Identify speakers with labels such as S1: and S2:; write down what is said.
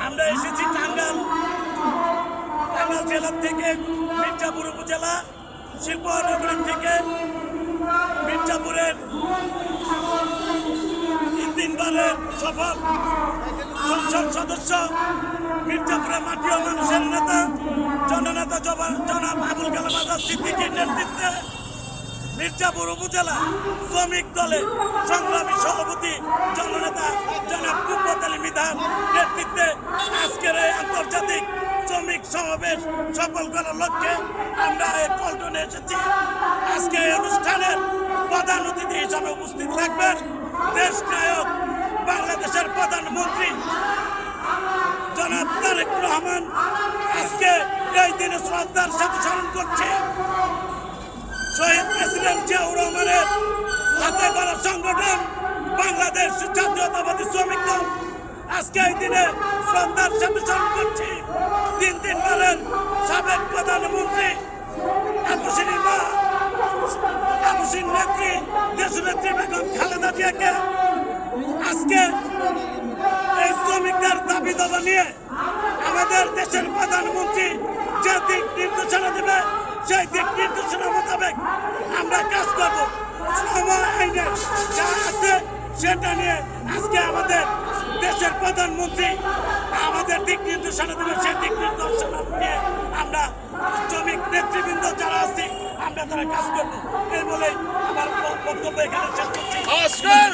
S1: আমরা এসেছি টাঙ্গাইল জেলা থেকে, মির্জাপুর উপজেলা শিল্পনগরী থেকে মির্জাপুরের তিনবারের সফল সংসদ সদস্য, মির্জাপুরের মাটি ও মানুষের নেতা, জননেতা জনাব আবুল কালাম আজাদ সিদ্দিকীর নেতৃত্বে মির্জাপুর উপজেলা শ্রমিক দলের সংগ্রামী সভাপতি জননেতা জনাব কুব্বত আলী মিধার নেতৃত্বে আজকের এই আন্তর্জাতিক শ্রমিক সমাবেশ সফল করার লক্ষ্যে আমরা এই পল্টনে এসেছি। আজকে এই অনুষ্ঠানের প্রধান অতিথি হিসাবে উপস্থিত থাকবেন দেশ নায়ক বাংলাদেশের প্রধানমন্ত্রী জনাব তারেক রহমান। আজকে এই দিনে শ্রদ্ধার সাথে স্মরণ করছে শহীদ প্রেসিডেন্ট জিয়াউর রহমানের হাতে গড়া সংগঠন বাংলাদেশ জাতীয়তাবাদী শ্রমিক দল। আজকে এই দিনে শ্রদ্ধার সাথে স্মরণ করছি তিনবারের সাবেক প্রধানমন্ত্রী আপসীর নেত্রী দেশনেত্রী বেগম খালেদা জিয়াকে। আজকে এই শ্রমিকদের দাবি দাবা নিয়ে আমাদের দেশের প্রধানমন্ত্রী যে দিক নির্দেশনা দেবে সেই দিক নির্দেশনা মোতাবেক আমরা কাজ করব। শ্রম আইনে যা আছে সেটা নিয়ে আজকে আমাদের দেশের প্রধানমন্ত্রী আমাদের দিক নির্দেশনা দেবে, সেই দিক নির্দেশনা নিয়ে আমরা শ্রমিক নেতৃবৃন্দ যারা আছি আমরা তারা কাজ করবো। এই বলে আমার বক্তব্য এখানে শেষ করছি।